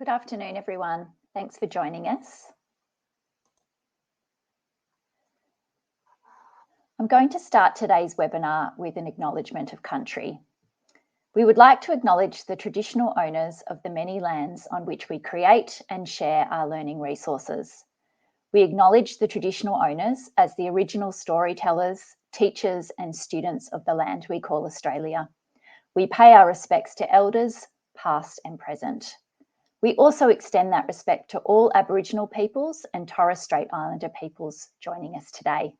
Good afternoon, everyone. Thanks for joining us. I'm going to start today's webinar with an acknowledgement of country. We would like to acknowledge the traditional owners of the many lands on which we create and share our learning resources. We acknowledge the traditional owners as the original storytellers, teachers, and students of the land we call Australia. We pay our respects to elders, past and present. We also extend that respect to all Aboriginal peoples and Torres Strait Islander peoples joining us today.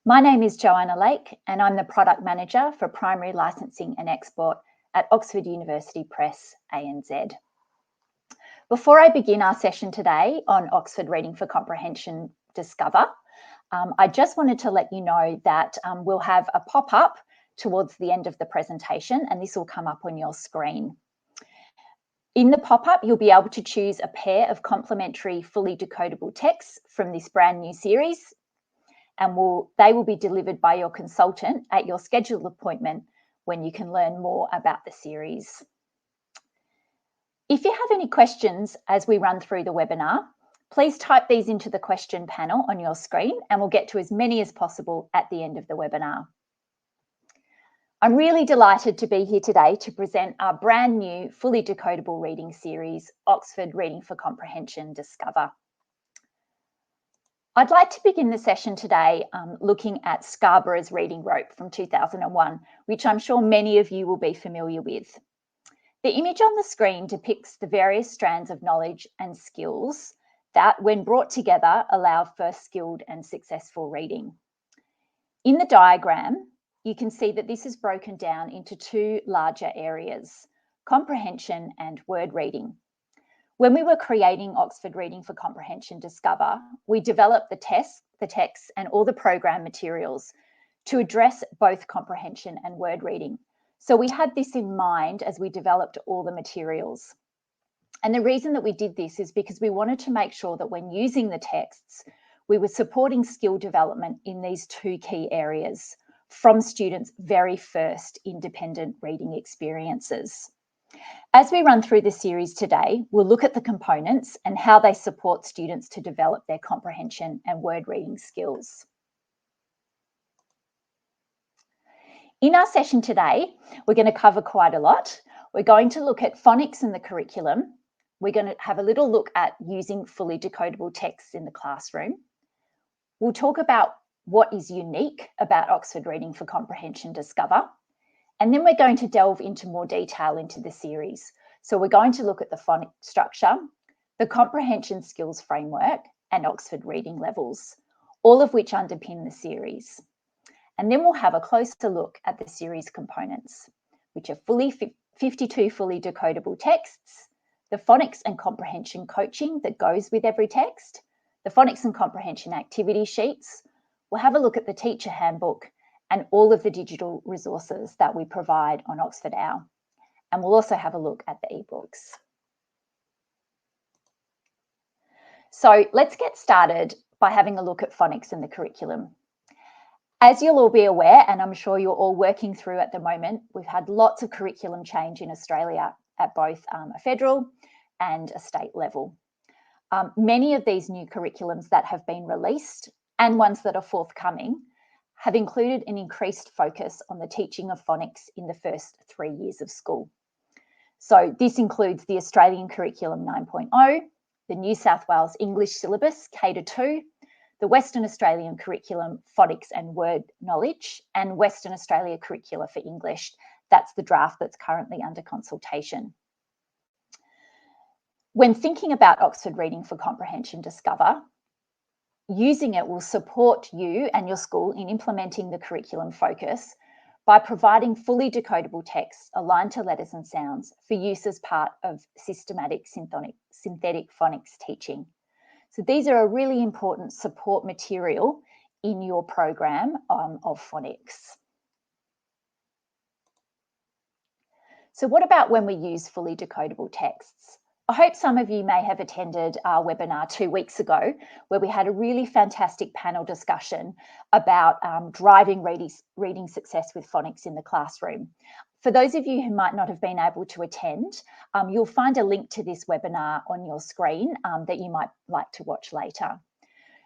My name is Joanna Lake and I'm the Product Manager for Primary Licensing and Export at Oxford University Press, ANZ. Before I begin our session today on Oxford Reading for Comprehension Discover, I just wanted to let you know that we'll have a pop-up towards the end of the presentation, and this will come up on your screen. In the pop-up, you'll be able to choose a pair of complementary fully decodable texts from this brand new series, and they will be delivered by your consultant at your scheduled appointment when you can learn more about the series. If you have any questions as we run through the webinar, please type these into the question panel on your screen and we'll get to as many as possible at the end of the webinar. I'm really delighted to be here today to present our brand new fully decodable reading series, Oxford Reading for Comprehension Discover. I'd like to begin the session today looking at Scarborough's reading rope from 2001, which I'm sure many of you will be familiar with. The image on the screen depicts the various strands of knowledge and skills that, when brought together, allow for skilled and successful reading. In the diagram, you can see that this is broken down into two larger areas, comprehension and word reading. When we were creating Oxford Reading for Comprehension Discover, we developed the text and all the program materials to address both comprehension and word reading. So we had this in mind as we developed all the materials. And the reason that we did this is because we wanted to make sure that when using the texts, we were supporting skill development in these two key areas from students' very first independent reading experiences. As we run through the series today, we'll look at the components and how they support students to develop their comprehension and word reading skills. In our session today, we're going to cover quite a lot. We're going to look at phonics in the curriculum. We're going to have a little look at using fully decodable texts in the classroom. We'll talk about what is unique about Oxford Reading for Comprehension Discover. And then we're going to delve into more detail into the series. So we're going to look at the phonic structure, the Comprehension Skills Framework, and Oxford Reading Levels, all of which underpin the series. And then we'll have a closer look at the series components, which are 52 fully decodable texts, the phonics and comprehension coaching that goes with every text, the phonics and comprehension activity sheets. We'll have a look at the teacher handbook and all of the digital resources that we provide on Oxford OUP. And we'll also have a look at the ebooks. So let's get started by having a look at phonics in the curriculum. As you'll all be aware, and I'm sure you're all working through at the moment, we've had lots of curriculum change in Australia at both a federal and a state level. Many of these new curriculums that have been released and ones that are forthcoming have included an increased focus on the teaching of phonics in the first 3 years of school. So this includes the Australian Curriculum 9.0, the New South Wales English Syllabus K-2, the Western Australian Curriculum Phonics and Word Knowledge, and Western Australia Curricula for English. That's the draft that's currently under consultation. When thinking about Oxford Reading for Comprehension Discover, using it will support you and your school in implementing the curriculum focus by providing fully decodable texts aligned to letters and sounds for use as part of systematic synthetic phonics teaching. So these are a really important support material in your program of phonics. So what about when we use fully decodable texts? I hope some of you may have attended our webinar 2 weeks ago, where we had a really fantastic panel discussion about driving reading success with phonics in the classroom. For those of you who might not have been able to attend, you'll find a link to this webinar on your screen that you might like to watch later.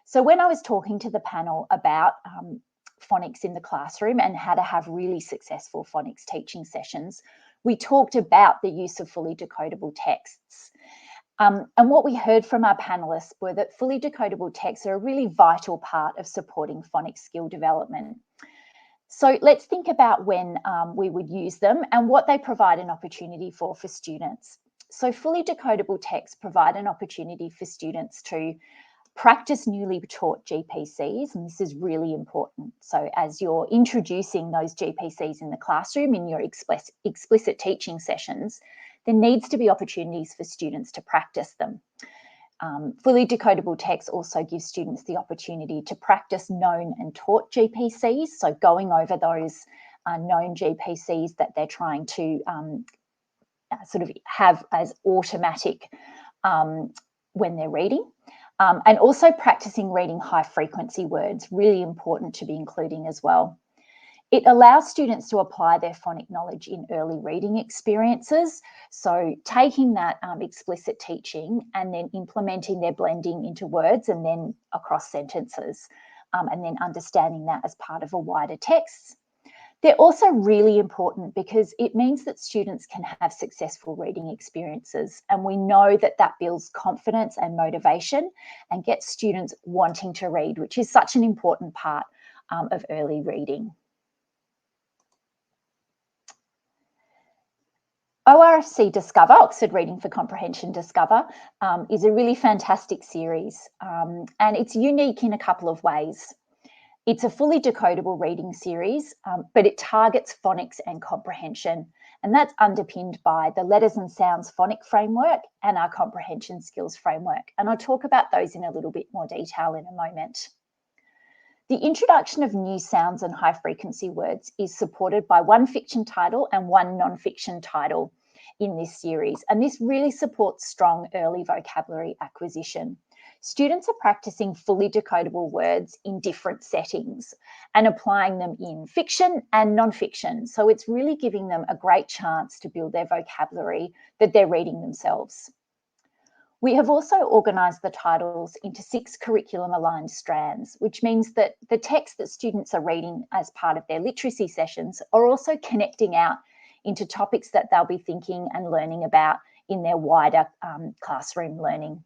So when I was talking to the panel about phonics in the classroom and how to have really successful phonics teaching sessions, we talked about the use of fully decodable texts. And what we heard from our panelists were that fully decodable texts are a really vital part of supporting phonics skill development. So let's think about when we would use them and what they provide an opportunity for students. So fully decodable texts provide an opportunity for students to practice newly taught GPCs, and this is really important. So as you're introducing those GPCs in the classroom in your explicit teaching sessions, there needs to be opportunities for students to practice them. Fully decodable text also gives students the opportunity to practice known and taught GPCs, so going over those known GPCs that they're trying to sort of have as automatic when they're reading. And also practicing reading high frequency words, really important to be including as well. It allows students to apply their phonic knowledge in early reading experiences. So taking that explicit teaching and then implementing their blending into words and then across sentences, and then understanding that as part of a wider text. They're also really important because it means that students can have successful reading experiences, and we know that that builds confidence and motivation and gets students wanting to read, which is such an important part of early reading. ORFC Discover, Oxford Reading for Comprehension Discover, is a really fantastic series, and it's unique in a couple of ways. It's a fully decodable reading series, but it targets phonics and comprehension, and that's underpinned by the Letters and Sounds Phonic Framework and our Comprehension Skills Framework, and I'll talk about those in a little bit more detail in a moment. The introduction of new sounds and high frequency words is supported by one fiction title and one non-fiction title in this series, and this really supports strong early vocabulary acquisition. Students are practicing fully decodable words in different settings and applying them in fiction and non-fiction. So it's really giving them a great chance to build their vocabulary that they're reading themselves. We have also organised the titles into 6 curriculum-aligned strands, which means that the text that students are reading as part of their literacy sessions are also connecting out into topics that they'll be thinking and learning about in their wider classroom learning.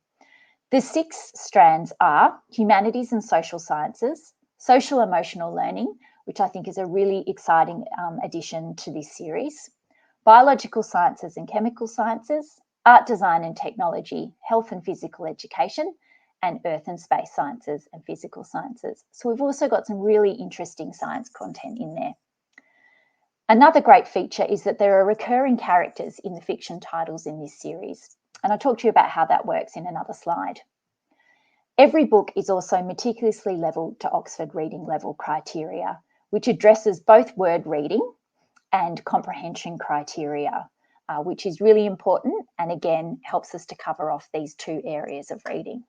The 6 strands are humanities and social sciences, social emotional learning, which I think is a really exciting addition to this series, biological sciences and chemical sciences, art, design and technology, health and physical education, and earth and space sciences and physical sciences. So we've also got some really interesting science content in there. Another great feature is that there are recurring characters in the fiction titles in this series, and I'll talk to you about how that works in another slide. Every book is also meticulously levelled to Oxford Reading Level criteria, which addresses both word reading and comprehension criteria, which is really important and again helps us to cover off these 2 areas of reading.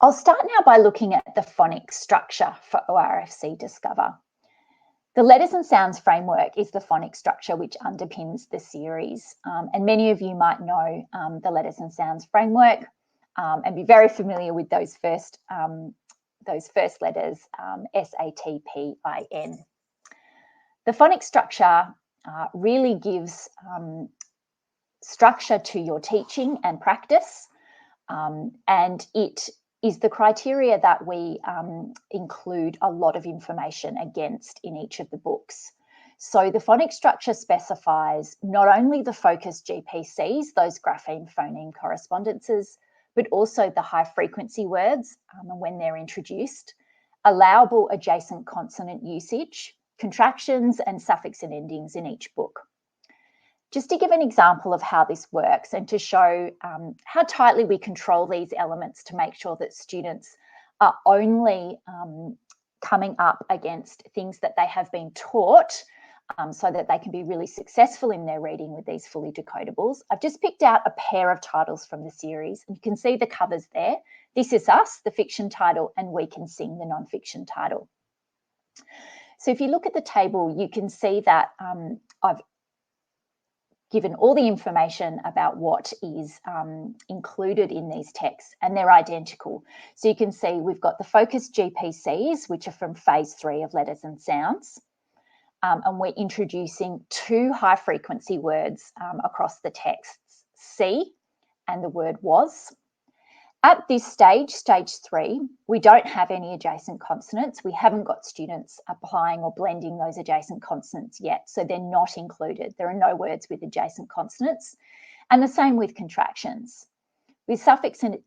I'll start now by looking at the phonics structure for ORFC Discover. The Letters and Sounds Framework is the phonics structure which underpins the series, and many of you might know the Letters and Sounds Framework and be very familiar with those first letters, S-A-T-P-I-N. The phonics structure really gives structure to your teaching and practice, and it is the criteria that we include a lot of information against in each of the books. So the phonics structure specifies not only the focused GPCs, those grapheme phoneme correspondences, but also the high frequency words when they're introduced, allowable adjacent consonant usage, contractions and suffix and endings in each book. Just to give an example of how this works and to show how tightly we control these elements to make sure that students are only coming up against things that they have been taught so that they can be really successful in their reading with these fully decodables. I've just picked out a pair of titles from the series. You can see the covers there. This Is Us, the fiction title, and We Can Sing, the non-fiction title. So if you look at the table, you can see that I've given all the information about what is included in these texts, and they're identical. So you can see we've got the focused GPCs, which are from phase 3 of letters and sounds. And we're introducing 2 high frequency words across the texts, see and the word was. At this stage, stage 3, we don't have any adjacent consonants. We haven't got students applying or blending those adjacent consonants yet, so they're not included. There are no words with adjacent consonants. And the same with contractions. With suffix and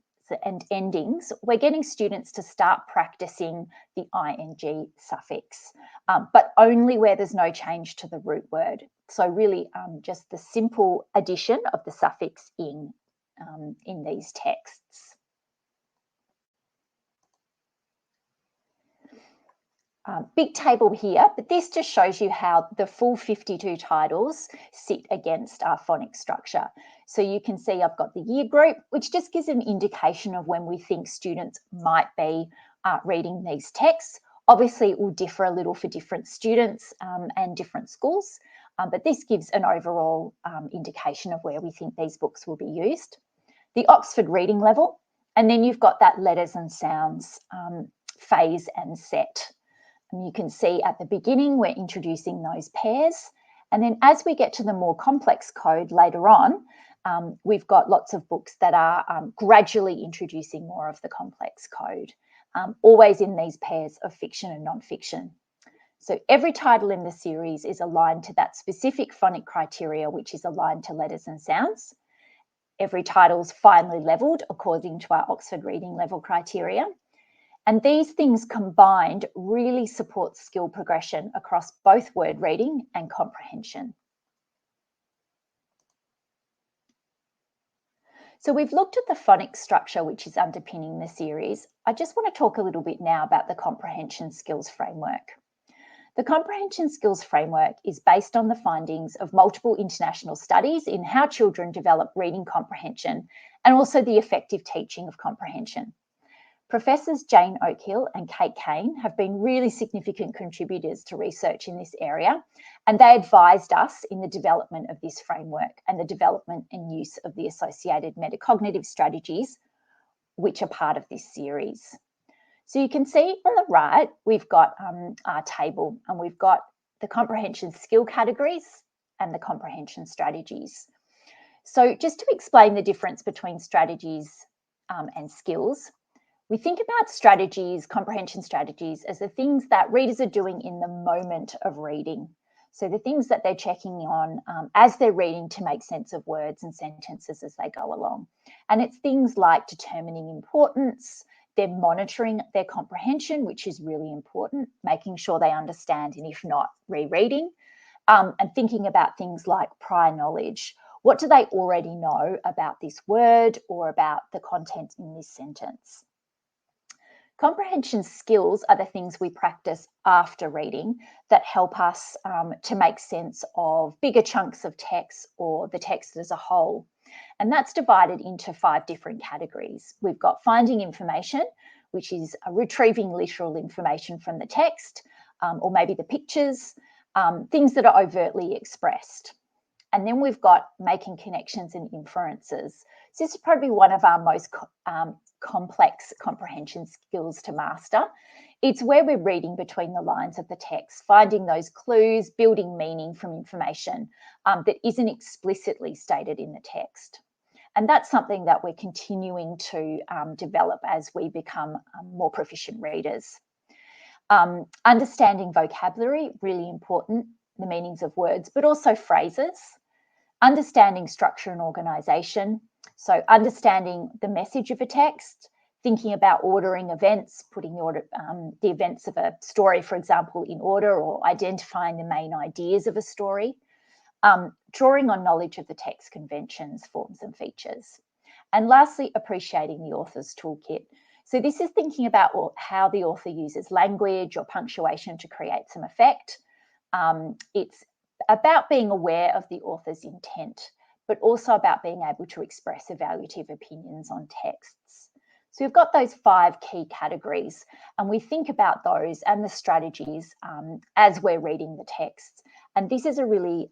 endings, we're getting students to start practicing the ing suffix, but only where there's no change to the root word. So really just the simple addition of the suffix in these texts. Big table here, but this just shows you how the full 52 titles sit against our phonic structure. So you can see I've got the year group, which just gives an indication of when we think students might be reading these texts. Obviously, it will differ a little for different students and different schools, but this gives an overall indication of where we think these books will be used. The Oxford reading level, and then you've got that letters and sounds phase and set. And you can see at the beginning, we're introducing those pairs. And then as we get to the more complex code later on, we've got lots of books that are gradually introducing more of the complex code, always in these pairs of fiction and non-fiction. So every title in the series is aligned to that specific phonic criteria, which is aligned to letters and sounds. Every title is finely levelled according to our Oxford reading level criteria. And these things combined really support skill progression across both word reading and comprehension. So we've looked at the phonics structure, which is underpinning the series. I just want to talk a little bit now about the Comprehension Skills Framework. The Comprehension Skills Framework is based on the findings of multiple international studies in how children develop reading comprehension and also the effective teaching of comprehension. Professors Jane Oakhill and Kate Kane have been really significant contributors to research in this area, and they advised us in the development of this framework and the development and use of the associated metacognitive strategies, which are part of this series. So you can see on the right, we've got our table, and we've got the comprehension skill categories and the comprehension strategies. So just to explain the difference between strategies and skills, we think about strategies, comprehension strategies, as the things that readers are doing in the moment of reading. So the things that they're checking on as they're reading to make sense of words and sentences as they go along. And it's things like determining importance, they're monitoring their comprehension, which is really important, making sure they understand and if not, rereading, and thinking about things like prior knowledge. What do they already know about this word or about the content in this sentence? Comprehension skills are the things we practice after reading that help us to make sense of bigger chunks of text or the text as a whole. And that's divided into 5 different categories. We've got finding information, which is retrieving literal information from the text, or maybe the pictures, things that are overtly expressed. And then we've got making connections and inferences. So this is probably one of our most complex comprehension skills to master. It's where we're reading between the lines of the text, finding those clues, building meaning from information that isn't explicitly stated in the text. And that's something that we're continuing to develop as we become more proficient readers. Understanding vocabulary, really important, the meanings of words, but also phrases. Understanding structure and organisation. So understanding the message of a text, thinking about ordering events, putting the events of a story, for example, in order, or identifying the main ideas of a story. Drawing on knowledge of the text conventions, forms and features. And lastly, appreciating the author's toolkit. So this is thinking about how the author uses language or punctuation to create some effect. It's about being aware of the author's intent, but also about being able to express evaluative opinions on texts. So we've got those 5 key categories, and we think about those and the strategies as we're reading the texts. And this is a really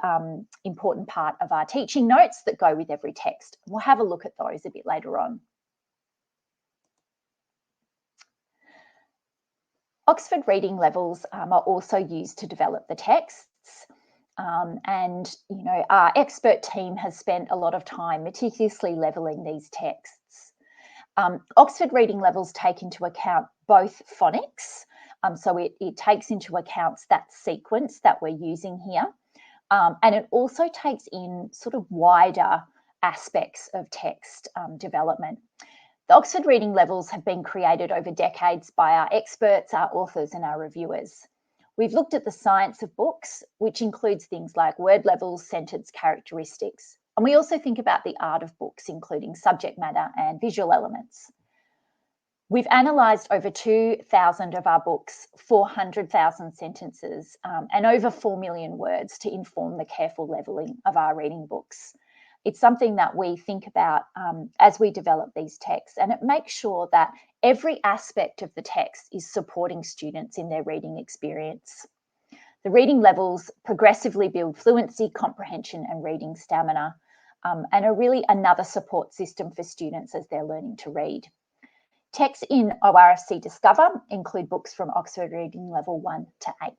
important part of our teaching notes that go with every text. We'll have a look at those a bit later on. Oxford reading levels are also used to develop the texts. And, you know, our expert team has spent a lot of time meticulously levelling these texts. Oxford reading levels take into account both phonics, so it takes into account that sequence that we're using here, and it also takes in sort of wider aspects of text development. The Oxford reading levels have been created over decades by our experts, our authors, and our reviewers. We've looked at the science of books, which includes things like word levels, sentence characteristics. And we also think about the art of books, including subject matter and visual elements. We've analysed over 2,000 of our books, 400,000 sentences, and over 4 million words to inform the careful levelling of our reading books. It's something that we think about as we develop these texts, and it makes sure that every aspect of the text is supporting students in their reading experience. The reading levels progressively build fluency, comprehension, and reading stamina, and are really another support system for students as they're learning to read. Texts in ORFC Discover include books from Oxford Reading Level 1 to 8.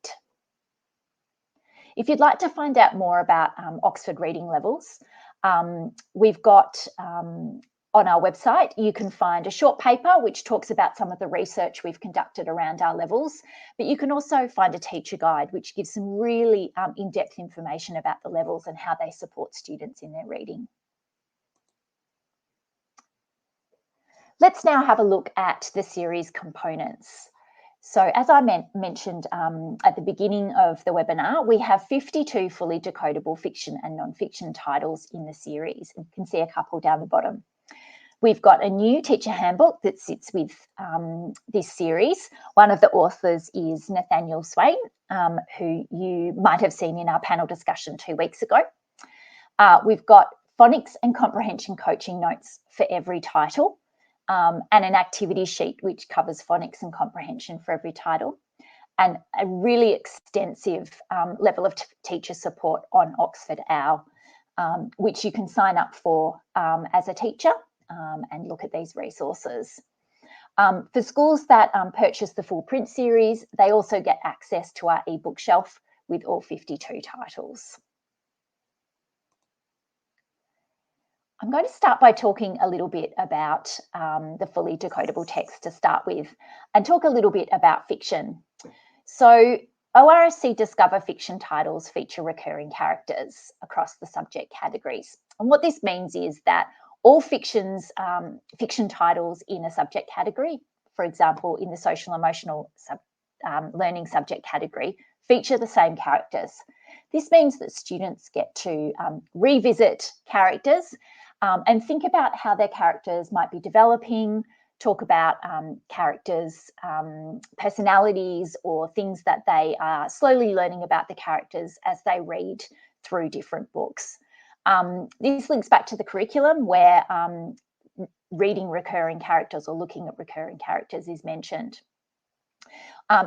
If you'd like to find out more about Oxford Reading Levels, we've got on our website, you can find a short paper which talks about some of the research we've conducted around our levels, but you can also find a teacher guide which gives some really in-depth information about the levels and how they support students in their reading. Let's now have a look at the series components. So as I mentioned at the beginning of the webinar, we have 52 fully decodable fiction and non-fiction titles in the series. You can see a couple down the bottom. We've got a new teacher handbook that sits with this series. One of the authors is Nathaniel Swain, who you might have seen in our panel discussion 2 weeks ago. We've got phonics and comprehension coaching notes for every title. And an activity sheet which covers phonics and comprehension for every title, and a really extensive level of teacher support on Oxford OUP, which you can sign up for as a teacher and look at these resources. For schools that purchase the full print series, they also get access to our ebook shelf with all 52 titles. I'm going to start by talking a little bit about the fully decodable text to start with, and talk a little bit about fiction. So ORFC Discover fiction titles feature recurring characters across the subject categories. And what this means is that all fiction titles in a subject category, for example, in the social emotional learning subject category, feature the same characters. This means that students get to revisit characters and think about how their characters might be developing, talk about characters' personalities, or things that they are slowly learning about the characters as they read through different books. This links back to the curriculum where reading recurring characters or looking at recurring characters is mentioned.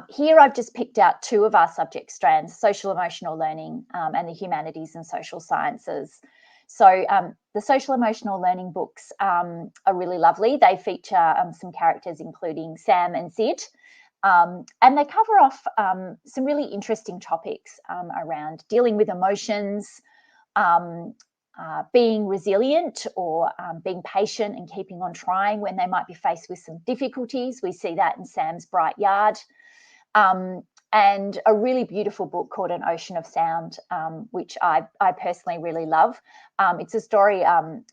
Here I've just picked out 2 of our subject strands, social emotional learning and the humanities and social sciences. So the social emotional learning books are really lovely. They feature some characters including Sam and Sid, and they cover off some really interesting topics around dealing with emotions, being resilient, or being patient and keeping on trying when they might be faced with some difficulties. We see that in Sam's Bright Yard. And a really beautiful book called An Ocean of Sound, which I personally really love. It's a story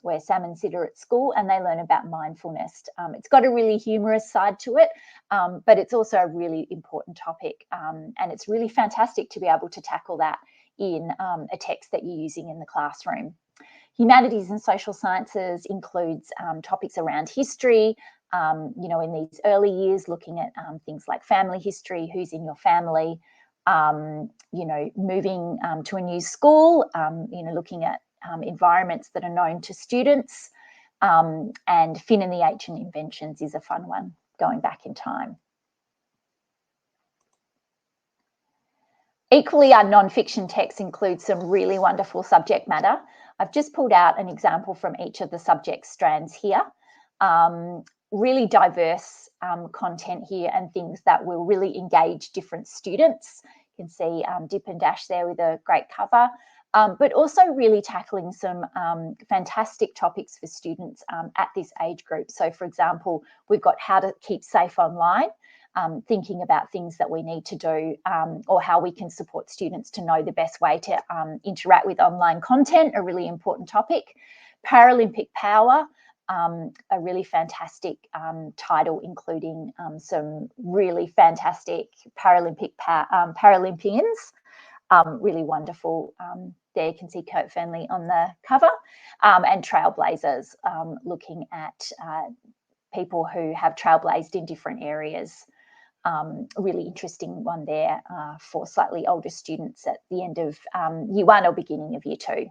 where Sam and Sid are at school and they learn about mindfulness. It's got a really humorous side to it, but it's also a really important topic. And it's really fantastic to be able to tackle that in a text that you're using in the classroom. Humanities and social sciences includes topics around history, you know, in these early years, looking at things like family history, who's in your family, you know, moving to a new school, you know, looking at environments that are known to students, and Finn and the Ancient Inventions is a fun one, going back in time. Equally, our non-fiction texts include some really wonderful subject matter. I've just pulled out an example from each of the subject strands here. Really diverse content here and things that will really engage different students. You can see Dip and Dash there with a great cover, but also really tackling some fantastic topics for students at this age group. So, for example, we've got how to keep safe online, thinking about things that we need to do, or how we can support students to know the best way to interact with online content, a really important topic. Paralympic Power, a really fantastic title, including some really fantastic Paralympians, really wonderful. There you can see Kurt Fernley on the cover, and Trailblazers, looking at people who have trailblazed in different areas. Really interesting one there for slightly older students at the end of year 1 or beginning of year 2.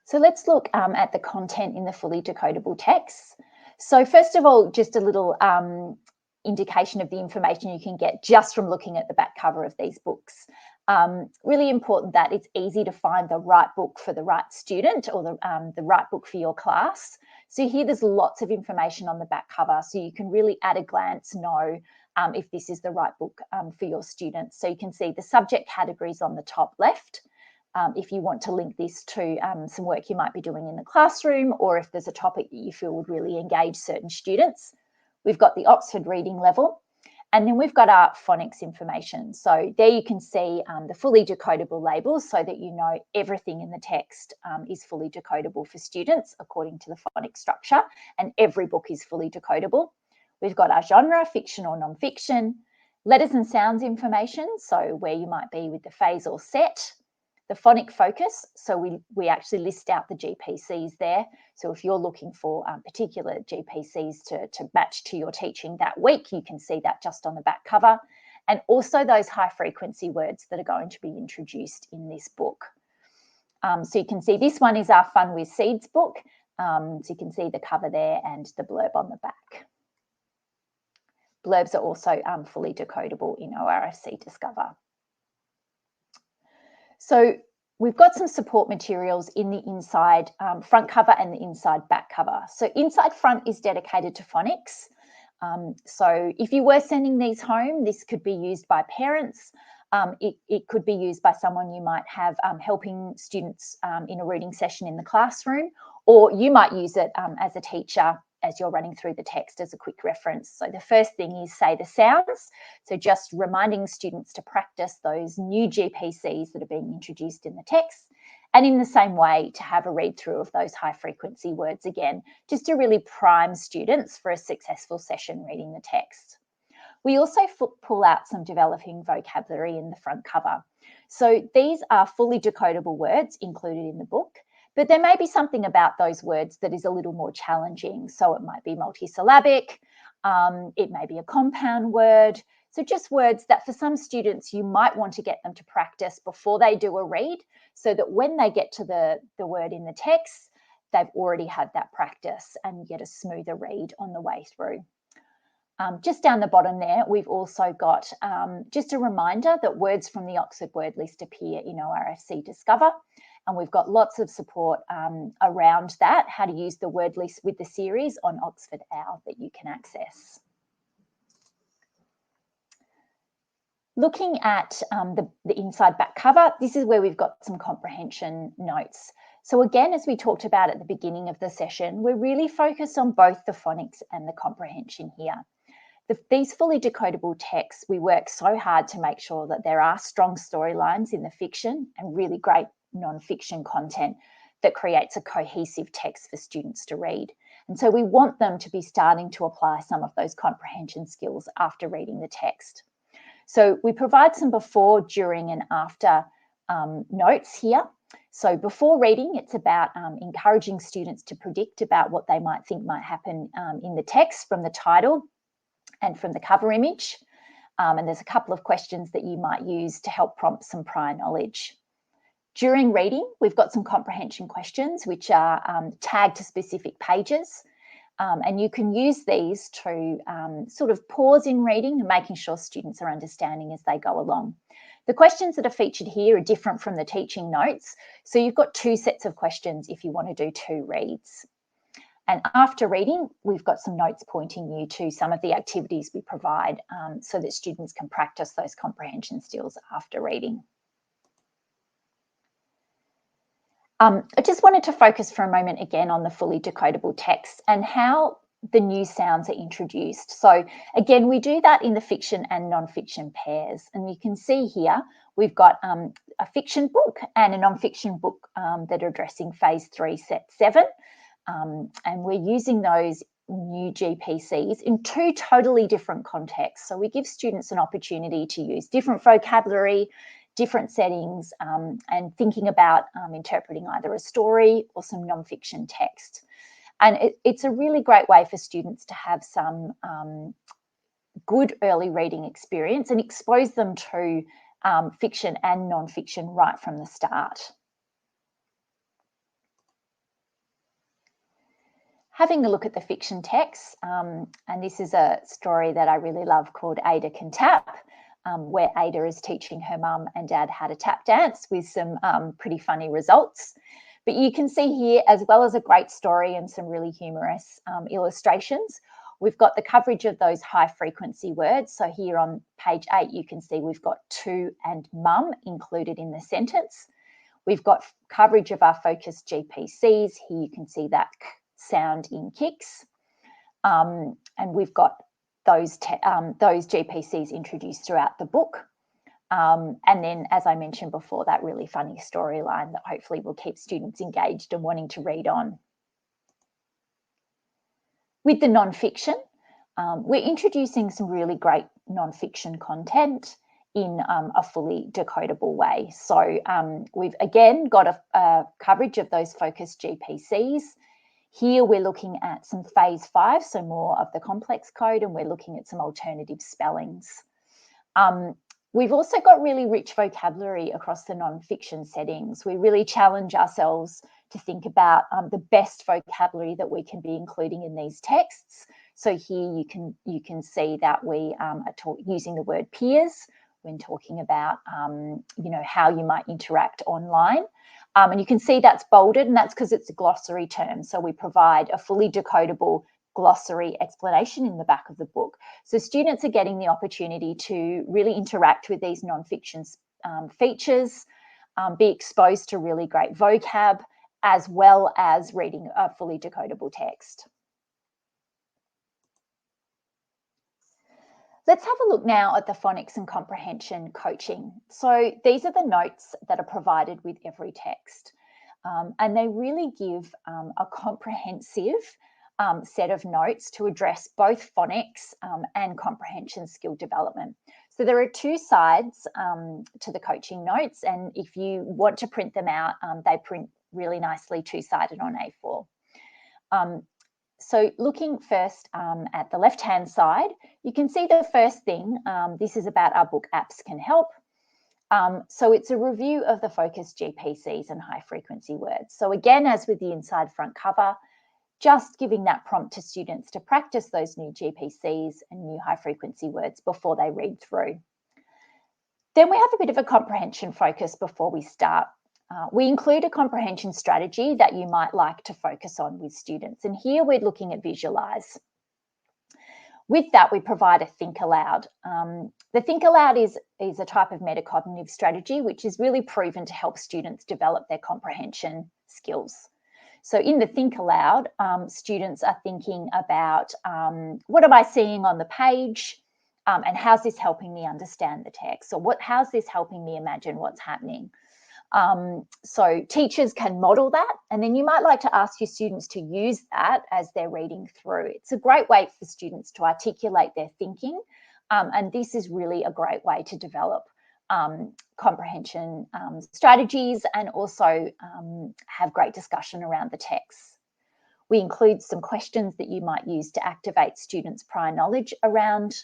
So let's look at the content in the fully decodable texts. So first of all, just a little indication of the information you can get just from looking at the back cover of these books. Really important that it's easy to find the right book for the right student, or the right book for your class. So here there's lots of information on the back cover, so you can really at a glance know if this is the right book for your students. So you can see the subject categories on the top left. If you want to link this to some work you might be doing in the classroom, or if there's a topic that you feel would really engage certain students. We've got the Oxford reading level, and then we've got our phonics information. So there you can see the fully decodable labels, so that you know everything in the text is fully decodable for students according to the phonics structure, and every book is fully decodable. We've got our genre, fiction or non-fiction, letters and sounds information, so where you might be with the phase or set. The phonic focus, so we actually list out the GPCs there. So if you're looking for particular GPCs to match to your teaching that week, you can see that just on the back cover. And also those high frequency words that are going to be introduced in this book. So you can see this one is our Fun with Seeds book. So you can see the cover there and the blurb on the back. Blurbs are also fully decodable in ORFC Discover. So we've got some support materials in the inside front cover and the inside back cover. So inside front is dedicated to phonics. So if you were sending these home, this could be used by parents. It could be used by someone you might have helping students in a reading session in the classroom, or you might use it as a teacher as you're running through the text as a quick reference. So the first thing is say the sounds. So just reminding students to practice those new GPCs that are being introduced in the text. And in the same way, to have a read through of those high frequency words again, just to really prime students for a successful session reading the text. We also pull out some developing vocabulary in the front cover. So these are fully decodable words included in the book, but there may be something about those words that is a little more challenging. So it might be multisyllabic, it may be a compound word. So just words that for some students you might want to get them to practice before they do a read, so that when they get to the word in the text, they've already had that practice and get a smoother read on the way through. Just down the bottom there, we've also got just a reminder that words from the Oxford word list appear in ORFC Discover. And we've got lots of support around that, how to use the word list with the series on Oxford OWL that you can access. Looking at the inside back cover, this is where we've got some comprehension notes. So again, as we talked about at the beginning of the session, we're really focused on both the phonics and the comprehension here. These fully decodable texts, we work so hard to make sure that there are strong storylines in the fiction and really great non-fiction content that creates a cohesive text for students to read. And so we want them to be starting to apply some of those comprehension skills after reading the text. So we provide some before, during and after notes here. So before reading, it's about encouraging students to predict about what they might think might happen in the text from the title and from the cover image. And there's a couple of questions that you might use to help prompt some prior knowledge. During reading, we've got some comprehension questions which are tagged to specific pages. And you can use these to sort of pause in reading and making sure students are understanding as they go along. The questions that are featured here are different from the teaching notes. So you've got 2 sets of questions if you want to do 2 reads. And after reading, we've got some notes pointing you to some of the activities we provide so that students can practice those comprehension skills after reading. I just wanted to focus for a moment again on the fully decodable text and how the new sounds are introduced. So again, we do that in the fiction and non-fiction pairs. And you can see here, we've got a fiction book and a non-fiction book that are addressing phase 3, set 7. And we're using those new GPCs in 2 totally different contexts. So we give students an opportunity to use different vocabulary, different settings, and thinking about interpreting either a story or some non-fiction text. And it's a really great way for students to have some good early reading experience and expose them to fiction and non-fiction right from the start. Having a look at the fiction text, and this is a story that I really love called Ada Can Tap, where Ada is teaching her mum and dad how to tap dance with some pretty funny results. But you can see here, as well as a great story and some really humorous illustrations, we've got the coverage of those high frequency words. So here on page 8, you can see we've got to and mum included in the sentence. We've got coverage of our focused GPCs. Here you can see that sound in kicks. And we've got those GPCs introduced throughout the book. And then, as I mentioned before, that really funny storyline that hopefully will keep students engaged and wanting to read on. With the non-fiction, we're introducing some really great non-fiction content in a fully decodable way. So we've again got a coverage of those focused GPCs. Here we're looking at some phase 5, so more of the complex code, and we're looking at some alternative spellings. We've also got really rich vocabulary across the non-fiction settings. We really challenge ourselves to think about the best vocabulary that we can be including in these texts. So here you can see that we are using the word peers when talking about how you might interact online. And you can see that's bolded, and that's because it's a glossary term. So we provide a fully decodable glossary explanation in the back of the book. So students are getting the opportunity to really interact with these non-fiction features, be exposed to really great vocab, as well as reading a fully decodable text. Let's have a look now at the phonics and comprehension coaching. So these are the notes that are provided with every text, and they really give a comprehensive set of notes to address both phonics and comprehension skill development. So there are 2 sides to the coaching notes, and if you want to print them out, they print really nicely 2-sided on A4. So looking first at the left-hand side, you can see the first thing, this is about our book Apps Can Help. So it's a review of the focused GPCs and high frequency words. So again, as with the inside front cover, just giving that prompt to students to practice those new GPCs and new high frequency words before they read through. Then we have a bit of a comprehension focus before we start. We include a comprehension strategy that you might like to focus on with students. And here we're looking at visualize. With that, we provide a think aloud. The think aloud is a type of metacognitive strategy, which is really proven to help students develop their comprehension skills. So in the think aloud, students are thinking about what am I seeing on the page, and how's this helping me understand the text? Or how's this helping me imagine what's happening? So teachers can model that, and then you might like to ask your students to use that as they're reading through. It's a great way for students to articulate their thinking, and this is really a great way to develop comprehension strategies and also have great discussion around the text. We include some questions that you might use to activate students' prior knowledge around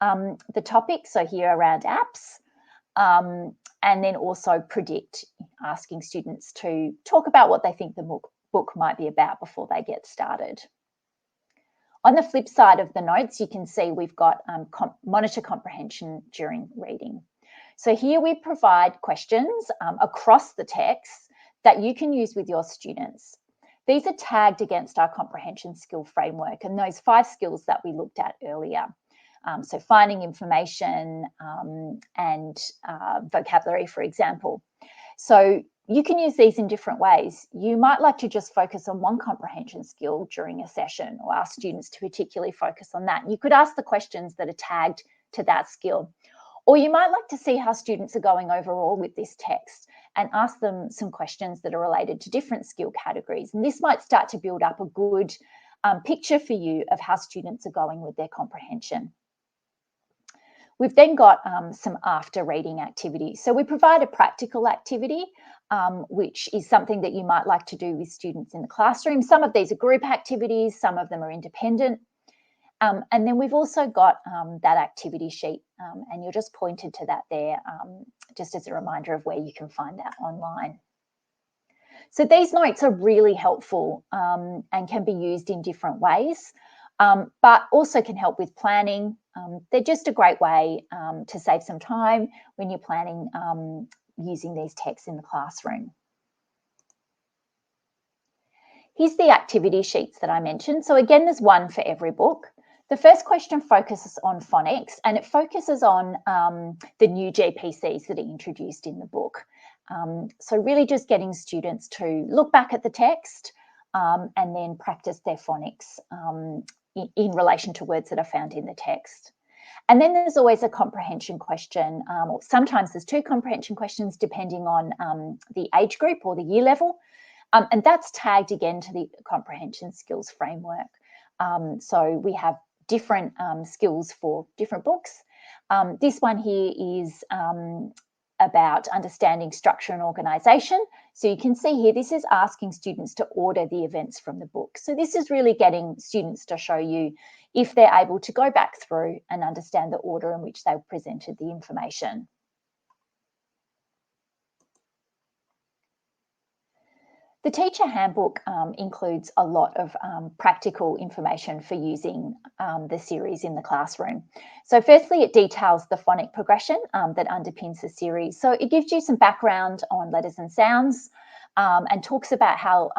the topic, so here around apps, and then also predict, asking students to talk about what they think the book might be about before they get started. On the flip side of the notes, you can see we've got monitor comprehension during reading. So here we provide questions across the text that you can use with your students. These are tagged against our comprehension skill framework and those 5 skills that we looked at earlier. So finding information and vocabulary, for example. So you can use these in different ways. You might like to just focus on one comprehension skill during a session or ask students to particularly focus on that. You could ask the questions that are tagged to that skill. Or you might like to see how students are going overall with this text and ask them some questions that are related to different skill categories. And this might start to build up a good picture for you of how students are going with their comprehension. We've then got some after reading activities. So we provide a practical activity, which is something that you might like to do with students in the classroom. Some of these are group activities, some of them are independent. And then we've also got that activity sheet, and you're just pointed to that there, just as a reminder of where you can find that online. So these notes are really helpful and can be used in different ways, but also can help with planning. They're just a great way to save some time when you're planning using these texts in the classroom. Here's the activity sheets that I mentioned. So again, there's one for every book. The first question focuses on phonics, and it focuses on the new GPCs that are introduced in the book. So really just getting students to look back at the text and then practice their phonics in relation to words that are found in the text. And then there's always a comprehension question, or sometimes there's 2 comprehension questions depending on the age group or the year level. And that's tagged again to the Comprehension Skills Framework. So we have different skills for different books. This one here is about understanding structure and organisation. So you can see here, this is asking students to order the events from the book. So this is really getting students to show you if they're able to go back through and understand the order in which they presented the information. The teacher handbook includes a lot of practical information for using the series in the classroom. So firstly, it details the phonic progression that underpins the series. So it gives you some background on letters and sounds and talks about how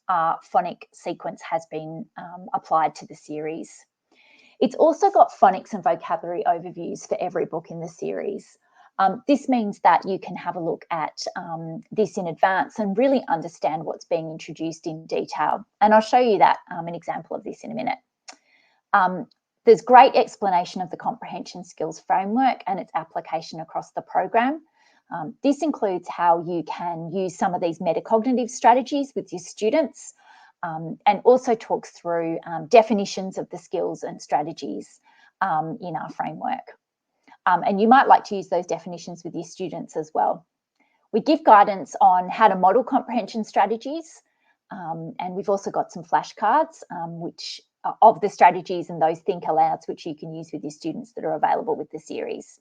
our phonic sequence has been applied to the series. It's also got phonics and vocabulary overviews for every book in the series. This means that you can have a look at this in advance and really understand what's being introduced in detail. And I'll show you that an example of this in a minute. There's great explanation of the Comprehension Skills Framework and its application across the program. This includes how you can use some of these metacognitive strategies with your students, and also talks through definitions of the skills and strategies in our framework. And you might like to use those definitions with your students as well. We give guidance on how to model comprehension strategies, and we've also got some flashcards which of the strategies and those think alouds which you can use with your students that are available with the series.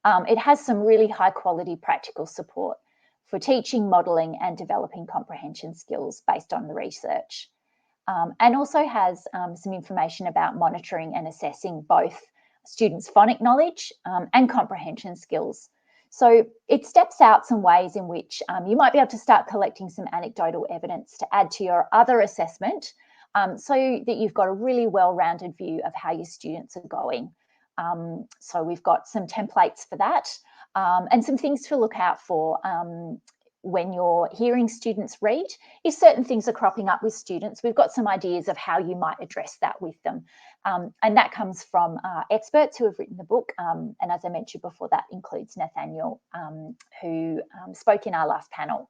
It has some really high quality practical support for teaching, modelling and developing comprehension skills based on the research, and also has some information about monitoring and assessing both students' phonic knowledge and comprehension skills. So it steps out some ways in which you might be able to start collecting some anecdotal evidence to add to your other assessment so that you've got a really well-rounded view of how your students are going. So we've got some templates for that and some things to look out for when you're hearing students read. If certain things are cropping up with students, we've got some ideas of how you might address that with them. And that comes from experts who have written the book. And as I mentioned before, that includes Nathaniel, who spoke in our last panel.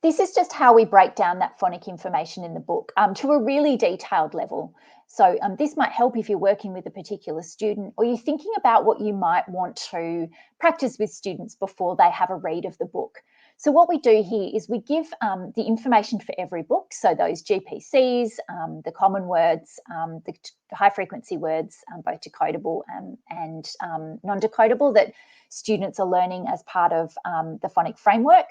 This is just how we break down that phonic information in the book to a really detailed level. So this might help if you're working with a particular student or you're thinking about what you might want to practice with students before they have a read of the book. So what we do here is we give the information for every book, so those GPCs, the common words, the high frequency words, both decodable and non-decodable, that students are learning as part of the phonic framework.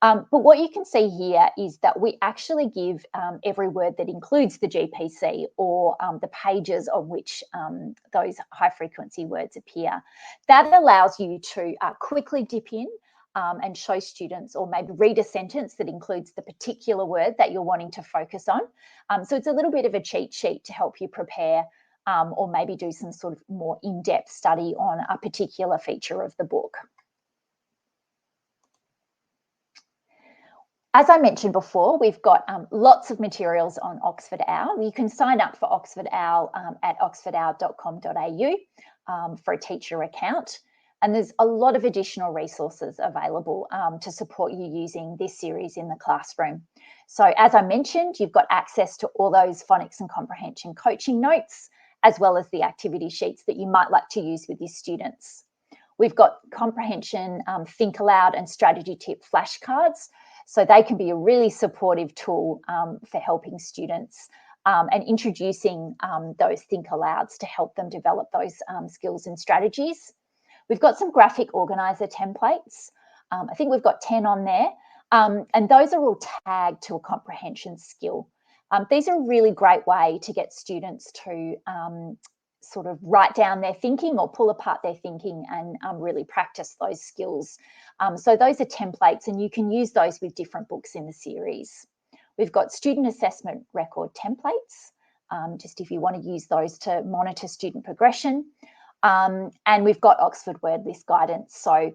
But what you can see here is that we actually give every word that includes the GPC or the pages on which those high frequency words appear. That allows you to quickly dip in and show students, or maybe read a sentence that includes the particular word that you're wanting to focus on. So it's a little bit of a cheat sheet to help you prepare or maybe do some sort of more in-depth study on a particular feature of the book. As I mentioned before, we've got lots of materials on Oxford OWL. You can sign up for Oxford OWL at oxfordowl.com.au for a teacher account. And there's a lot of additional resources available to support you using this series in the classroom. So as I mentioned, you've got access to all those phonics and comprehension coaching notes, as well as the activity sheets that you might like to use with your students. We've got comprehension, think aloud and strategy tip flashcards. So they can be a really supportive tool for helping students and introducing those think alouds to help them develop those skills and strategies. We've got some graphic organizer templates. I think we've got 10 on there. And those are all tagged to a comprehension skill. These are a really great way to get students to sort of write down their thinking or pull apart their thinking and really practice those skills. So those are templates, and you can use those with different books in the series. We've got student assessment record templates, just if you want to use those to monitor student progression. And we've got Oxford word list guidance. So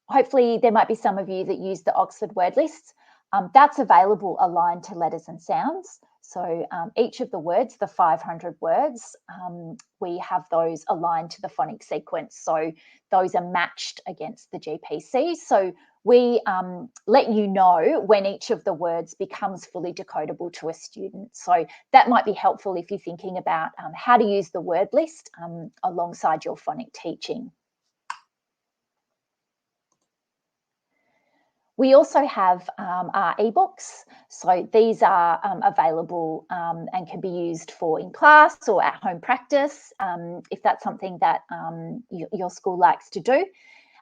hopefully there might be some of you that use the Oxford word lists. That's available aligned to letters and sounds. So each of the words, the 500 words, we have those aligned to the phonic sequence. So those are matched against the GPC. So we let you know when each of the words becomes fully decodable to a student. So that might be helpful if you're thinking about how to use the word list alongside your phonic teaching. We also have our ebooks. So these are available and can be used for in class or at home practice, if that's something that your school likes to do.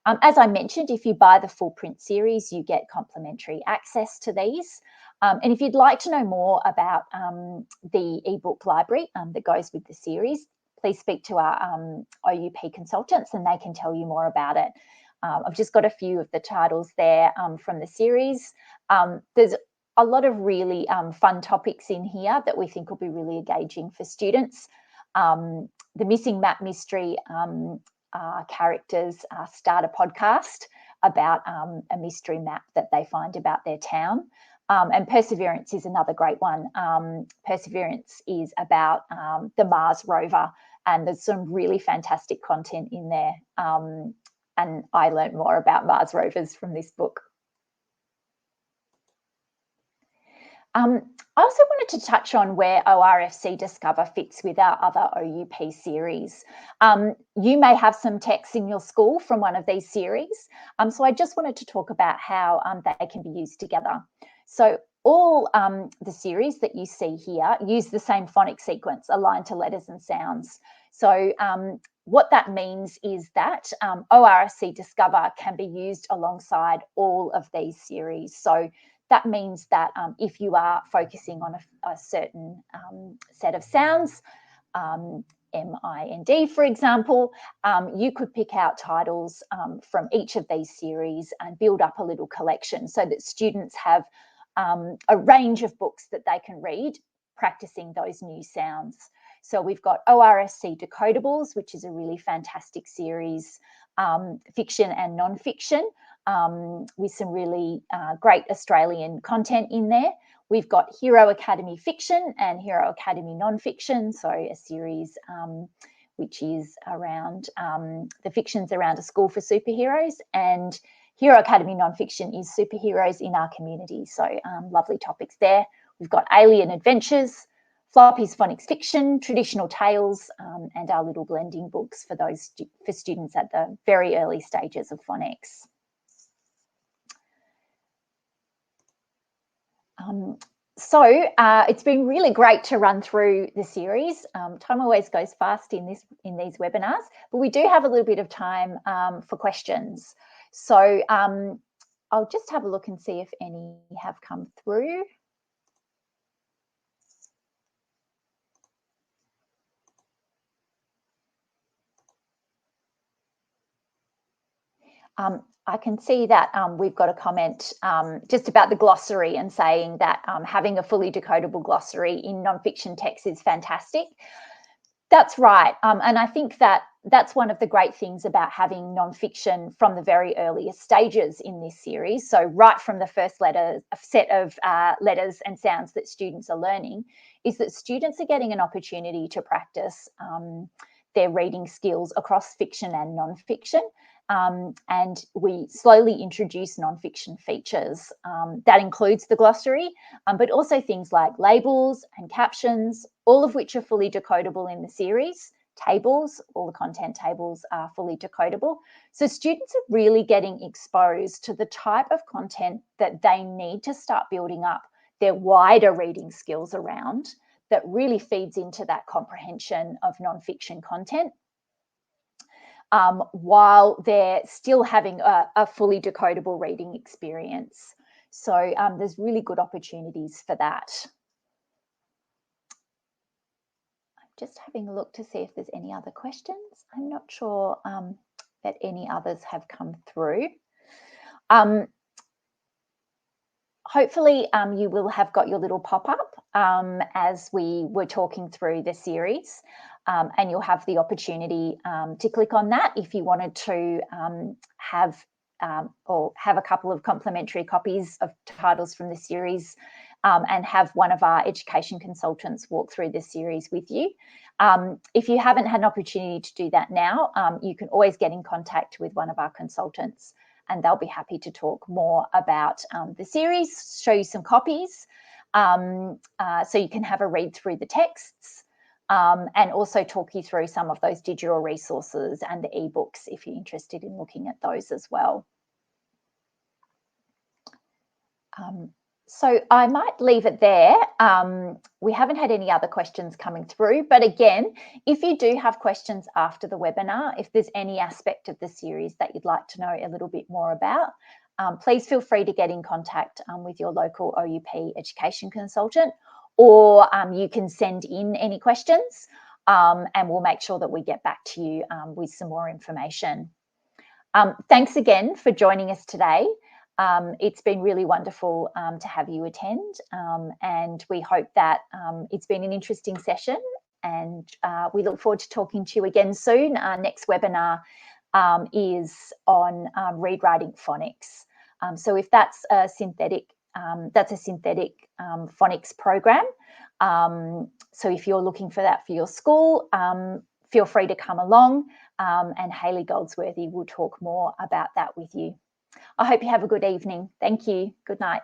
As I mentioned, if you buy the full print series, you get complimentary access to these. And if you'd like to know more about the ebook library that goes with the series, please speak to our OUP consultants and they can tell you more about it. I've just got a few of the titles there from the series. There's a lot of really fun topics in here that we think will be really engaging for students. The Missing Map Mystery characters start a podcast about a mystery map that they find about their town. And Perseverance is another great one. Perseverance is about the Mars rover, and there's some really fantastic content in there. And I learned more about Mars rovers from this book. I also wanted to touch on where ORFC Discover fits with our other OUP series. You may have some texts in your school from one of these series. So I just wanted to talk about how they can be used together. So all the series that you see here use the same phonic sequence aligned to letters and sounds. So what that means is that ORFC Discover can be used alongside all of these series. So that means that if you are focusing on a certain set of sounds, M-I-N-D, for example, you could pick out titles from each of these series and build up a little collection so that students have a range of books that they can read, practicing those new sounds. So we've got ORFC Decodables, which is a really fantastic series, fiction and non-fiction, with some really great Australian content in there. We've got Hero Academy Fiction and Hero Academy Non-Fiction, so a series which is around, the fiction's around a school for superheroes, and Hero Academy Non-Fiction is superheroes in our community, so lovely topics there. We've got Alien Adventures, Floppy's Phonics Fiction, Traditional Tales, and our little blending books for those for students at the very early stages of phonics. It's been really great to run through the series. Time always goes fast in these webinars, but we do have a little bit of time for questions. So I'll just have a look and see if any have come through. I can see that we've got a comment just about the glossary and saying that having a fully decodable glossary in nonfiction text is fantastic. That's right. And I think that that's one of the great things about having nonfiction from the very earliest stages in this series. So right from the first set of letters and sounds that students are learning, is that students are getting an opportunity to practice their reading skills across fiction and nonfiction. And we slowly introduce nonfiction features. That includes the glossary, but also things like labels and captions, all of which are fully decodable in the series. Tables, all the content tables are fully decodable. So students are really getting exposed to the type of content that they need to start building up their wider reading skills around, that really feeds into that comprehension of nonfiction content. While they're still having a fully decodable reading experience. So there's really good opportunities for that. I'm just having a look to see if there's any other questions. I'm not sure that any others have come through. Hopefully you will have got your little pop-up as we were talking through the series. And you'll have the opportunity to click on that if you wanted to have a couple of complimentary copies of titles from the series and have one of our education consultants walk through the series with you. If you haven't had an opportunity to do that now, you can always get in contact with one of our consultants and they'll be happy to talk more about the series, show you some copies so you can have a read through the texts. And also talk you through some of those digital resources and the ebooks if you're interested in looking at those as well. So I might leave it there. We haven't had any other questions coming through, but again, if you do have questions after the webinar, if there's any aspect of the series that you'd like to know a little bit more about, please feel free to get in contact with your local OUP education consultant, or you can send in any questions and we'll make sure that we get back to you with some more information. Thanks again for joining us today. It's been really wonderful to have you attend and we hope that it's been an interesting session and we look forward to talking to you again soon. Our next webinar is on read writing phonics. So if that's a synthetic phonics program. So if you're looking for that for your school, feel free to come along and Hayley Goldsworthy will talk more about that with you. I hope you have a good evening. Thank you. Good night.